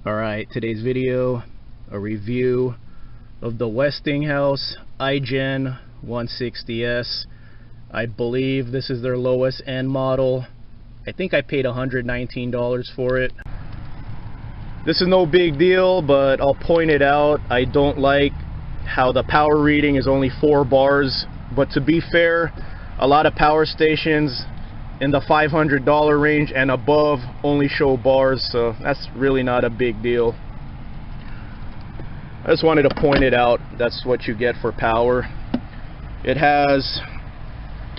Alright, today's video, a review of the Westinghouse iGen160s. I believe this is their lowest end model. I think I paid $119 for it. This is no big deal, but I'll point it out. I don't like how the power reading is only 4 bars, but to be fair, a lot of power stations in the $500 range and above only show bars, so that's really not a big deal. I just wanted to point it out. That's what you get for power. It has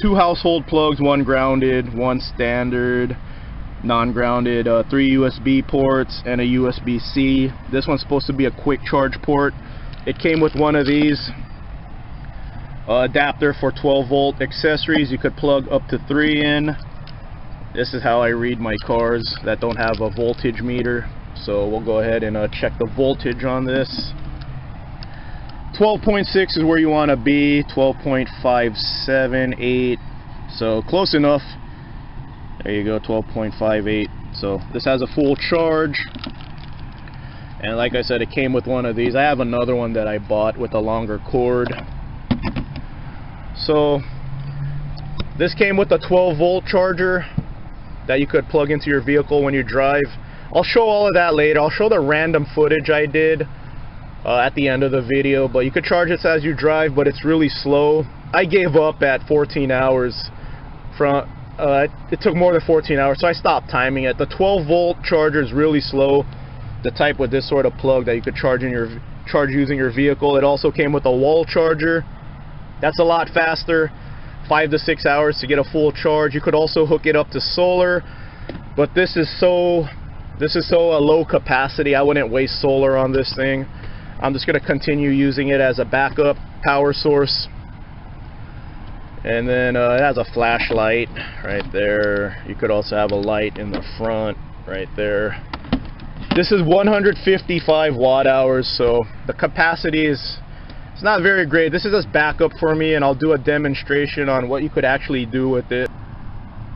2 household plugs, 1 grounded, 1 standard, non-grounded, 3 USB ports, and a USB-C. This one's supposed to be a quick charge port. It came with one of these adapter for 12 volt accessories. You could plug up to 3 in. This is how I read my cars that don't have a voltage meter, so we'll go ahead and check the voltage on this. 12.6 is where you want to be. 12.578, so close enough. There you go, 12.58. So this has a full charge, and like I said, it came with one of these. I have another one that I bought with a longer cord. So this came with a 12 volt charger that you could plug into your vehicle when you drive. I'll show all of that later. I'll show the random footage I did at the end of the video, but you could charge it as you drive, but it's really slow. I gave up at 14 hours. It took more than 14 hours, so I stopped timing it. The 12 volt charger is really slow, the type with this sort of plug that you could charge using your vehicle. It also came with a wall charger. That's a lot faster, 5 to 6 hours to get a full charge. You could also hook it up to solar, but this is so a low capacity. I wouldn't waste solar on this thing. I'm just going to continue using it as a backup power source. And then it has a flashlight right there. You could also have a light in the front right there. This is 155 watt hours, so the capacity is it's not very great. This is just backup for me, and I'll do a demonstration on what you could actually do with it.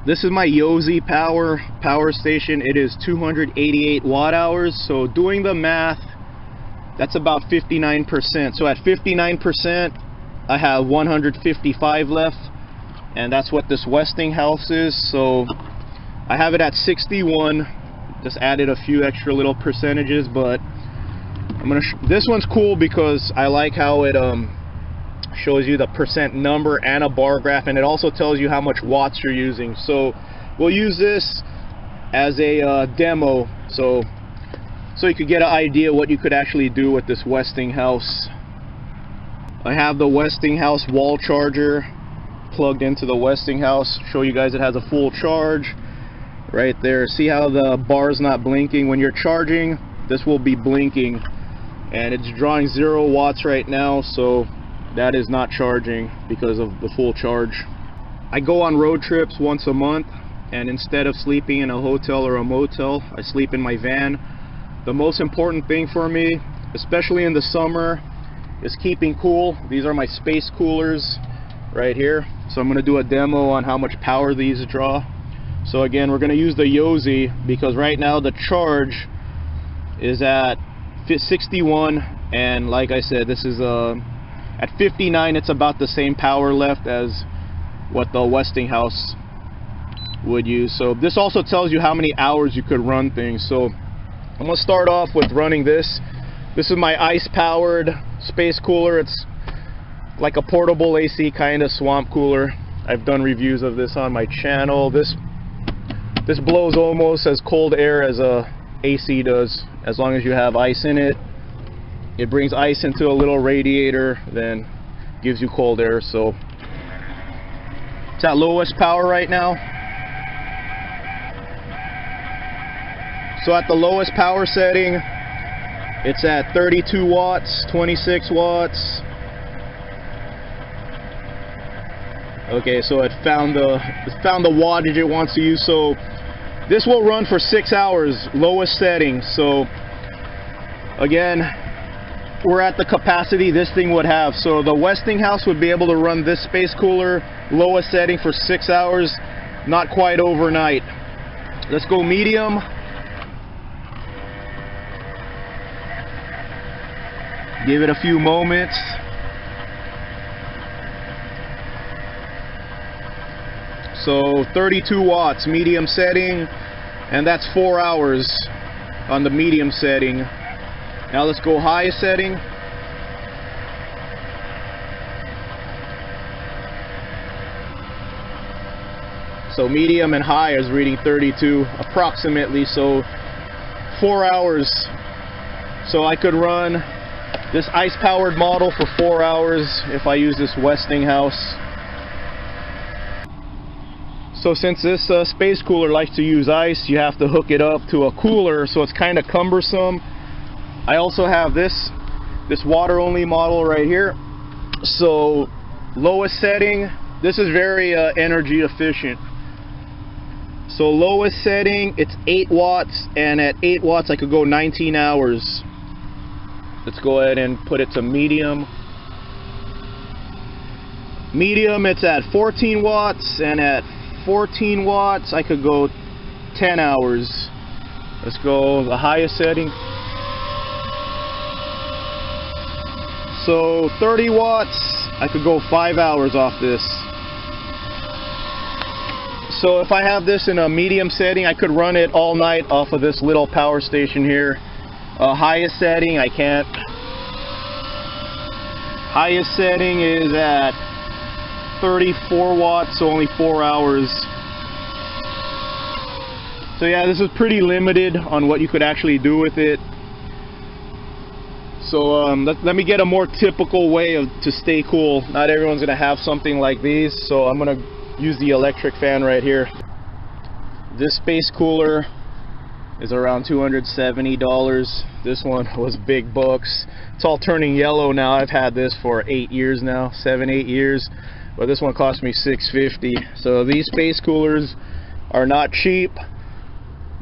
This is my Yeti power station. It is 288 watt hours, so doing the math, that's about 59%. So at 59%, I have 155 left, and that's what this Westinghouse is. So I have it at 61. Just added a few extra little percentages, but this one's cool because I like how it shows you the percent number and a bar graph, and it also tells you how much watts you're using. So we'll use this as a demo, so you could get an idea what you could actually do with this Westinghouse. I have the Westinghouse wall charger plugged into the Westinghouse. Show you guys it has a full charge right there. See how the bar's not blinking? When you're charging, this will be blinking, and it's drawing 0 watts right now, so that is not charging because of the full charge. I go on road trips once a month, and instead of sleeping in a hotel or a motel, I sleep in my van. The most important thing for me, especially in the summer, is keeping cool. These are my space coolers right here, so I'm going to do a demo on how much power these draw. So again, we're going to use the Yeti because right now the charge is at 61, and like I said, this is at 59. It's about the same power left as what the Westinghouse would use. So this also tells you how many hours you could run things. So I'm going to start off with running this. This is my ice powered space cooler. It's like a portable AC kind of swamp cooler. I've done reviews of this on my channel. This blows almost as cold air as a AC does, as long as you have ice in it. It brings ice into a little radiator, then gives you cold air. So it's at lowest power right now. So at the lowest power setting, it's at 32 watts, 26 watts. Okay, so it found the wattage it wants to use. So this will run for 6 hours, lowest setting. So again, we're at the capacity this thing would have. So the Westinghouse would be able to run this space cooler, lowest setting, for 6 hours, not quite overnight. Let's go medium. Give it a few moments. So 32 watts medium setting, and that's 4 hours on the medium setting. Now let's go high setting. So medium and high is reading 32 approximately, so 4 hours. So I could run this ice powered model for 4 hours if I use this Westinghouse. So since this space cooler likes to use ice, you have to hook it up to a cooler, so it's kind of cumbersome. I also have this water only model right here. So lowest setting, this is very energy efficient. So lowest setting, it's 8 watts, and at 8 watts I could go 19 hours. Let's go ahead and put it to medium. Medium, it's at 14 watts, and at 14 watts I could go 10 hours. Let's go the highest setting. So 30 watts, I could go 5 hours off this. So if I have this in a medium setting, I could run it all night off of this little power station here. Highest setting, I can't. Highest setting is at 34 watts, so only 4 hours. So yeah, this is pretty limited on what you could actually do with it. So let me get a more typical way to stay cool. Not everyone's gonna have something like these, so I'm gonna use the electric fan right here. This space cooler is around $270. This one was big bucks. It's all turning yellow now. I've had this for 8 years now, 7-8 years, but this one cost me $650. So these space coolers are not cheap,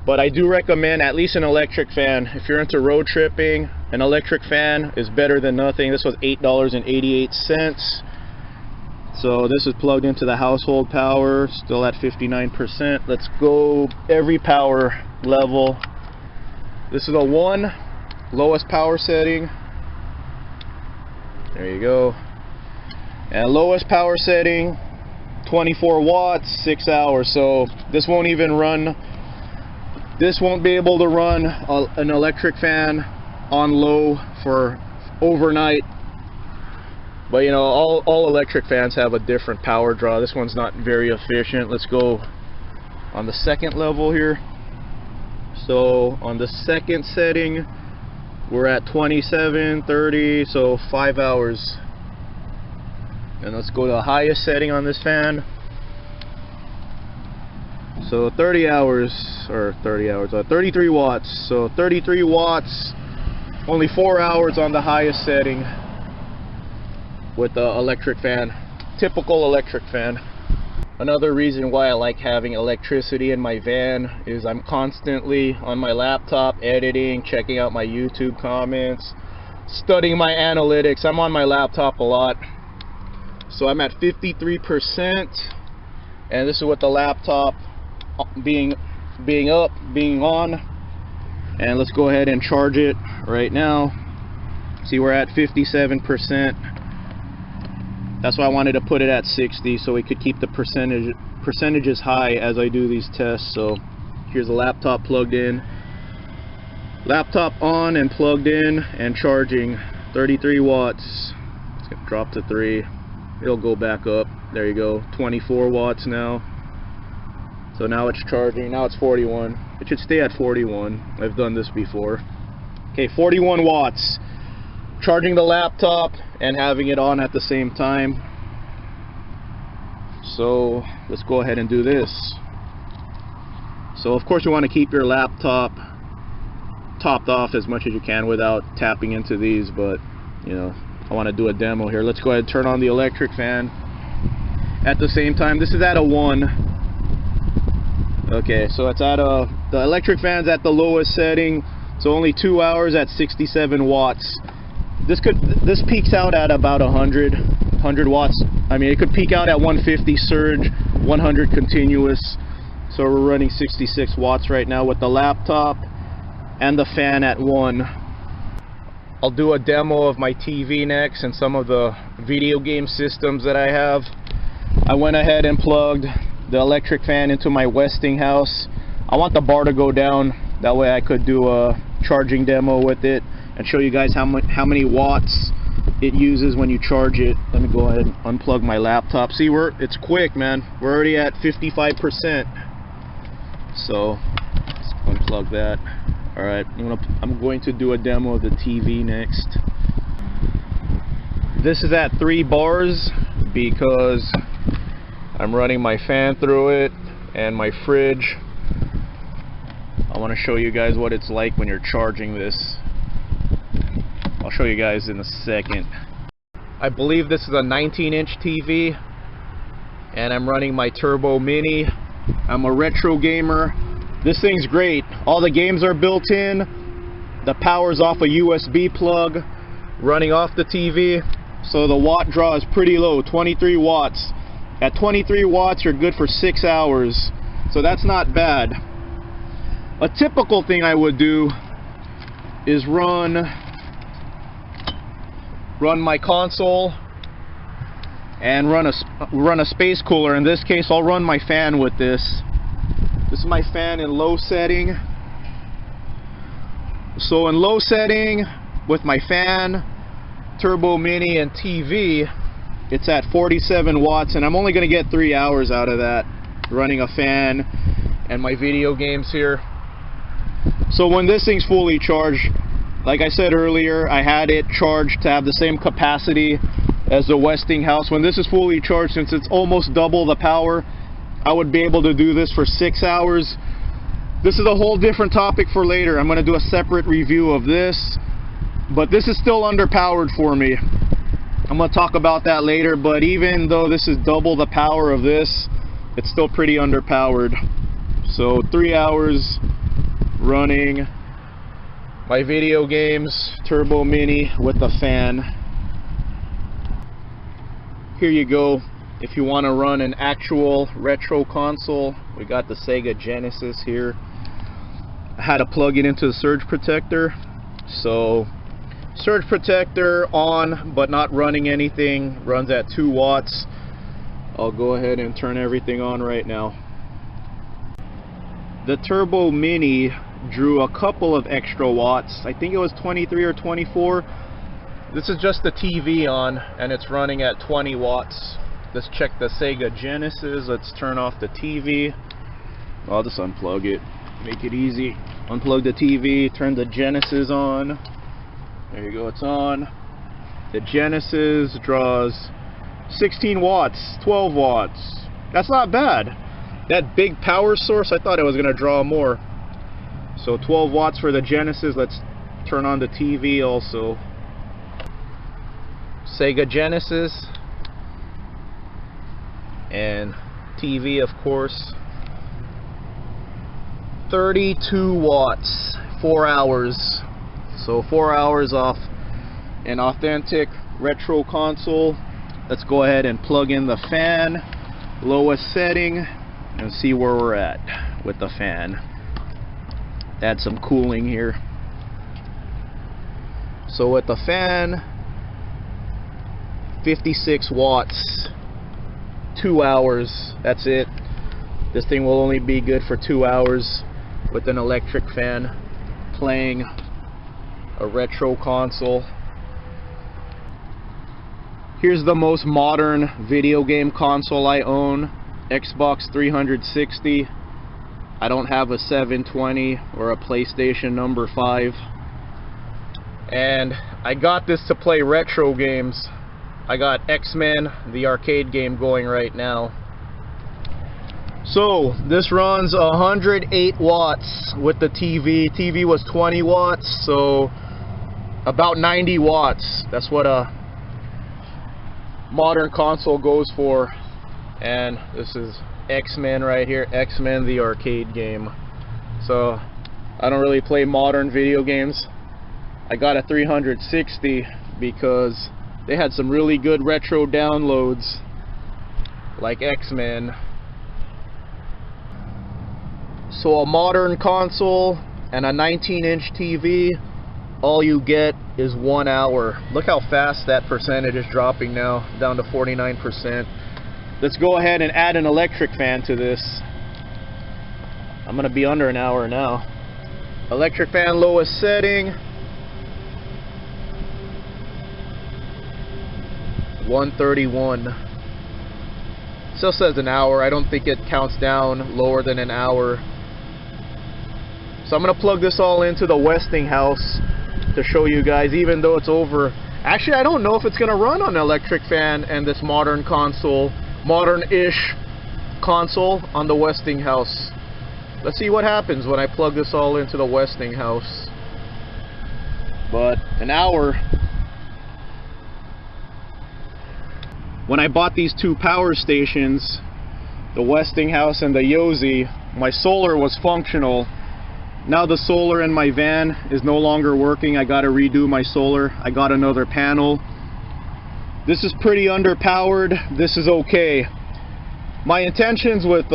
but I do recommend at least an electric fan. If you're into road tripping, an electric fan is better than nothing. This was $8.88. So this is plugged into the household power, still at 59%. Let's go every power level. This is a 1, lowest power setting. There you go. And lowest power setting, 24 watts, 6 hours. So this won't even run, this won't be able to run an electric fan on low for overnight. But you know, all electric fans have a different power draw. This one's not very efficient. Let's go on the second level here. So on the second setting, we're at 27, 30, so 5 hours. And let's go to the highest setting on this fan. So 33 watts. So 33 watts, only 4 hours on the highest setting with the electric fan. Typical electric fan. Another reason why I like having electricity in my van is I'm constantly on my laptop editing, checking out my YouTube comments, studying my analytics. I'm on my laptop a lot. So I'm at 53%, and this is with the laptop being on. And let's go ahead and charge it right now. See, we're at 57%. That's why I wanted to put it at 60, so we could keep the percentages high as I do these tests. So here's the laptop plugged in, laptop on and plugged in and charging. 33 watts. It's gonna drop to 3. It'll go back up. There you go. 24 watts now. So now it's charging. Now it's 41. It should stay at 41. I've done this before. Okay, 41 watts. Charging the laptop and having it on at the same time. So let's go ahead and do this. So of course you want to keep your laptop topped off as much as you can without tapping into these, but you know, I want to do a demo here. Let's go ahead and turn on the electric fan at the same time. This is at a 1. Okay, so it's at the electric fan's at the lowest setting, so only 2 hours at 67 watts. This peaks out at about 100 watts. I mean, it could peak out at 150 surge, 100 continuous. So we're running 66 watts right now with the laptop and the fan at 1. I'll do a demo of my TV next and some of the video game systems that I have. I went ahead and plugged the electric fan into my Westinghouse. I want the bar to go down, that way I could do a charging demo with it and show you guys how many watts it uses when you charge it. Let me go ahead and unplug my laptop. See, it's quick, man. We're already at 55%. So let's unplug that. Alright, I'm going to do a demo of the TV next. This is at 3 bars because I'm running my fan through it and my fridge. I want to show you guys what it's like when you're charging this. I'll show you guys in a second. I believe this is a 19-inch TV and I'm running my Turbo Mini. I'm a retro gamer. This thing's great. All the games are built in. The power's off a USB plug running off the TV. So the watt draw is pretty low, 23 watts. At 23 watts, you're good for 6 hours. So that's not bad. A typical thing I would do is run my console and run a space cooler. In this case, I'll run my fan with this. This is my fan in low setting. So in low setting with my fan, Turbo Mini and TV, it's at 47 watts and I'm only going to get 3 hours out of that running a fan and my video games here. So when this thing's fully charged, like I said earlier, I had it charged to have the same capacity as the Westinghouse. When this is fully charged, since it's almost double the power, I would be able to do this for 6 hours. This is a whole different topic for later. I'm going to do a separate review of this, but this is still underpowered for me. I'm going to talk about that later, but even though this is double the power of this, it's still pretty underpowered. So 3 hours running my video games, Turbo Mini with the fan. Here you go. If you want to run an actual retro console, we got the Sega Genesis here. I had to plug it into the surge protector. So surge protector on, but not running anything. Runs at 2 watts. I'll go ahead and turn everything on right now. The Turbo Mini drew a couple of extra watts. I think it was 23 or 24. This is just the TV on and it's running at 20 watts. Let's check the Sega Genesis. Let's turn off the TV. I'll just unplug it, make it easy. Unplug the TV, turn the Genesis on. There you go, it's on. The Genesis draws 16 watts, 12 watts. That's not bad. That big power source, I thought it was going to draw more. So 12 watts for the Genesis. Let's turn on the TV also. Sega Genesis and TV, of course. 32 watts, 4 hours. So 4 hours off an authentic retro console. Let's go ahead and plug in the fan, lowest setting, and see where we're at with the fan. Add some cooling here. So with the fan, 56 watts, 2 hours, that's it. This thing will only be good for 2 hours with an electric fan playing a retro console. Here's the most modern video game console I own, Xbox 360. I don't have a 720 or a PlayStation number 5. And I got this to play retro games. I got X-Men, the arcade game, going right now. So this runs 108 watts with the TV. TV was 20 watts, so about 90 watts. That's what a modern console goes for. And this is X-Men right here, X-Men the arcade game. So I don't really play modern video games. I got a 360 because they had some really good retro downloads like X-Men. So a modern console and a 19-inch TV, all you get is 1 hour. Look how fast that percentage is dropping now, down to 49%. Let's go ahead and add an electric fan to this. I'm gonna be under an hour now. Electric fan lowest setting. 131. Still says an hour. I don't think it counts down lower than an hour. So I'm gonna plug this all into the Westinghouse to show you guys, even though it's over. Actually, I don't know if it's gonna run on an electric fan and this modern console, modern-ish console on the Westinghouse. Let's see what happens when I plug this all into the Westinghouse. But an hour. When I bought these two power stations, the Westinghouse and the Yeti, my solar was functional. Now the solar in my van is no longer working. I got to redo my solar. I got another panel. This is pretty underpowered. This is okay. My intentions with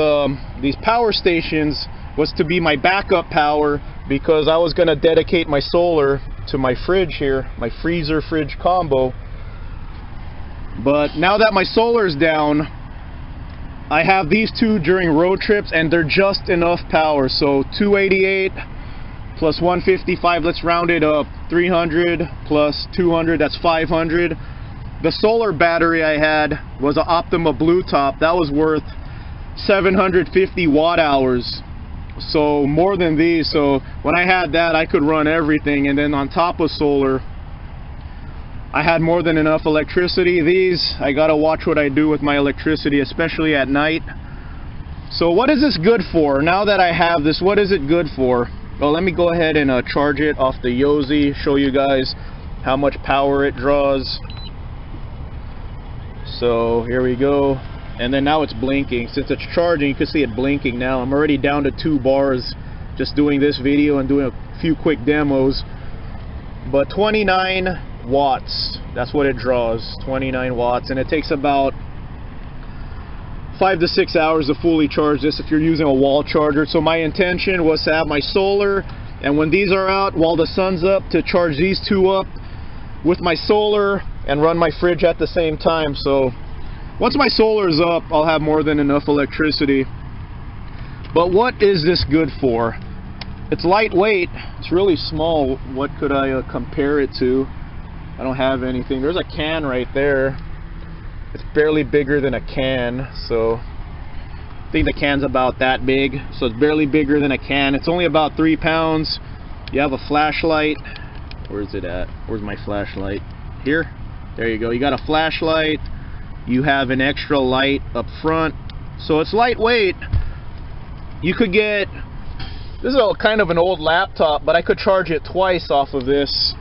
these power stations was to be my backup power, because I was going to dedicate my solar to my fridge here, my freezer fridge combo. But now that my solar's down, I have these two during road trips, and they're just enough power. So 288 plus 155, let's round it up, 300 plus 200, that's 500. The solar battery I had was an Optima Blue Top. That was worth 750 watt hours, so more than these. So when I had that, I could run everything. And then on top of solar, I had more than enough electricity. These, I gotta watch what I do with my electricity, especially at night. So what is this good for? Now that I have this, what is it good for? Well, let me go ahead and charge it off the Yeti, show you guys how much power it draws. So here we go. And then now it's blinking. Since it's charging, you can see it blinking now. I'm already down to 2 bars just doing this video and doing a few quick demos. But 29 watts, that's what it draws, 29 watts, and it takes about 5 to 6 hours to fully charge this if you're using a wall charger. So my intention was to have my solar, and when these are out, while the sun's up, to charge these two up with my solar and run my fridge at the same time. So once my solar's up, I'll have more than enough electricity. But what is this good for? It's lightweight, it's really small. What could I compare it to? I don't have anything. There's a can right there. It's barely bigger than a can, so I think the can's about that big. So it's barely bigger than a can. It's only about 3 pounds. You have a flashlight. Where's it at? Where's my flashlight? Here? There you go. You got a flashlight. You have an extra light up front. So it's lightweight. You could get, this is a kind of an old laptop, but I could charge it twice off of this.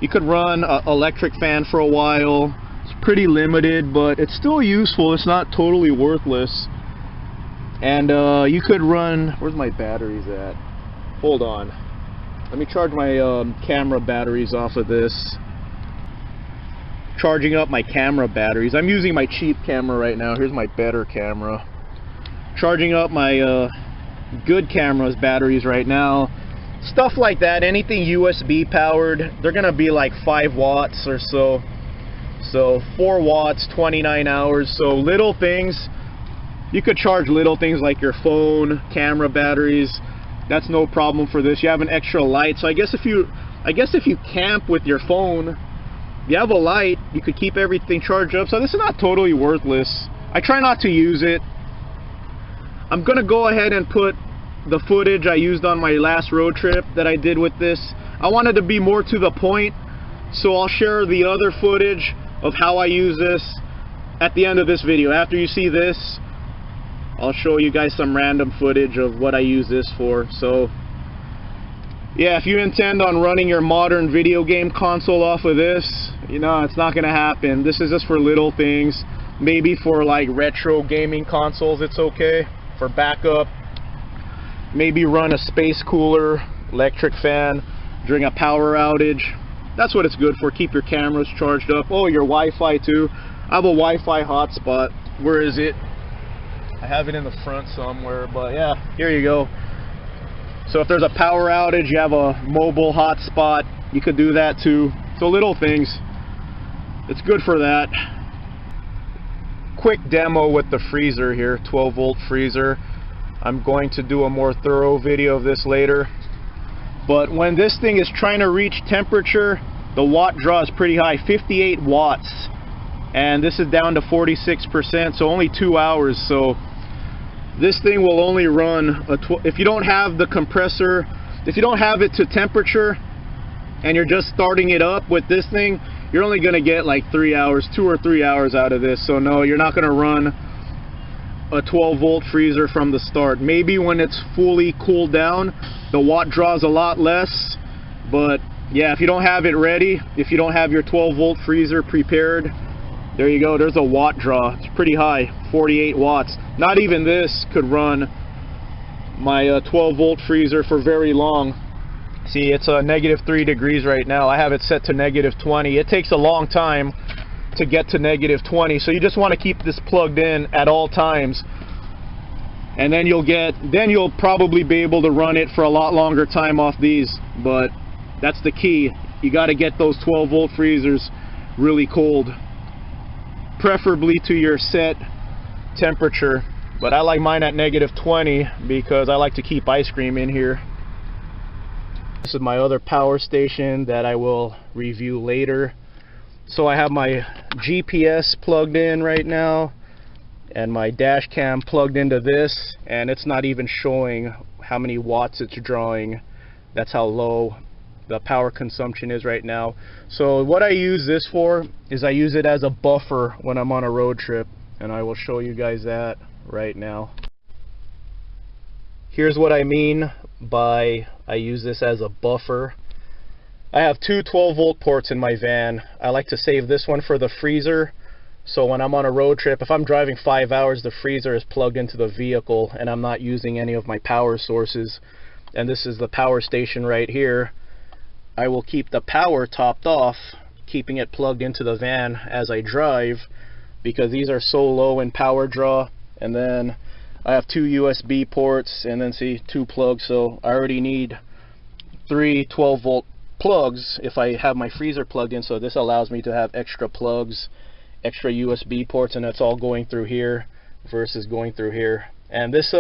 You could run an electric fan for a while. It's pretty limited, but it's still useful. It's not totally worthless. And you could run, where's my batteries at? Hold on. Let me charge my camera batteries off of this. Charging up my camera batteries. I'm using my cheap camera right now. Here's my better camera. Charging up my good camera's batteries right now. Stuff like that, anything USB powered, they're gonna be like 5 watts or so. So 4 watts, 29 hours. So little things, you could charge little things like your phone, camera batteries. That's no problem for this. You have an extra light. So I guess if you camp with your phone, you have a light, you could keep everything charged up. So this is not totally worthless. I try not to use it. I'm gonna go ahead and put the footage I used on my last road trip that I did with this. I wanted to be more to the point, so I'll share the other footage of how I use this at the end of this video. After you see this, I'll show you guys some random footage of what I use this for. So yeah, if you intend on running your modern video game console off of this, you know, it's not gonna happen. This is just for little things. Maybe for like retro gaming consoles it's okay, for backup. Maybe run a space cooler, electric fan during a power outage. That's what it's good for. Keep your cameras charged up. Oh, your Wi-Fi too. I have a Wi-Fi hotspot. Where is it? I have it in the front somewhere, but yeah, here you go. So if there's a power outage, you have a mobile hotspot. you could do that too. So little things, it's good for that. Quick demo with the freezer here, 12 volt freezer. I'm going to do a more thorough video of this later. But when this thing is trying to reach temperature, the watt draw is pretty high, 58 watts. And this is down to 46%, so only 2 hours. So this thing will only run, if you don't have the compressor, if you don't have it to temperature, and you're just starting it up with this thing, you're only going to get like 3 hours, 2 or 3 hours out of this. So no, you're not going to run a 12 volt freezer from the start. Maybe when it's fully cooled down, the watt draw is a lot less. But yeah, if you don't have it ready, if you don't have your 12 volt freezer prepared, there you go, there's a watt draw. It's pretty high, 48 watts. Not even this could run my 12 volt freezer for very long. See, it's -3 degrees right now. I have it set to -20. It takes a long time to get to -20, so you just want to keep this plugged in at all times, and then you'll probably be able to run it for a lot longer time off these. But that's the key, you got to get those 12 volt freezers really cold, preferably to your set temperature. But I like mine at -20 because I like to keep ice cream in here. This is my other power station that I will review later. So I have my GPS plugged in right now and my dash cam plugged into this, and it's not even showing how many watts it's drawing. That's how low the power consumption is right now. So what I use this for is I use it as a buffer when I'm on a road trip, and I will show you guys that right now. Here's what I mean by I use this as a buffer. I have two 12 volt ports in my van. I like to save this one for the freezer, so when I'm on a road trip, if I'm driving 5 hours, the freezer is plugged into the vehicle and I'm not using any of my power sources. And this is the power station right here. I will keep the power topped off, keeping it plugged into the van as I drive, because these are so low in power draw. And then I have two USB ports, and then see, two plugs, so I already need 3 12 volt plugs if I have my freezer plugged in. So this allows me to have extra plugs, extra USB ports, and that's all going through here versus going through here. And this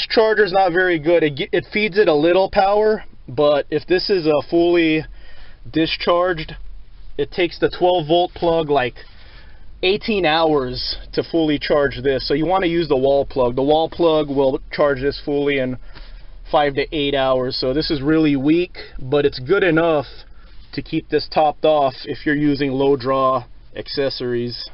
charger is not very good. It feeds it a little power, but if this is fully discharged, it takes the 12 volt plug like 18 hours to fully charge this. So you want to use the wall plug. The wall plug will charge this fully in 5 to 8 hours. So this is really weak, but it's good enough to keep this topped off if you're using low draw accessories.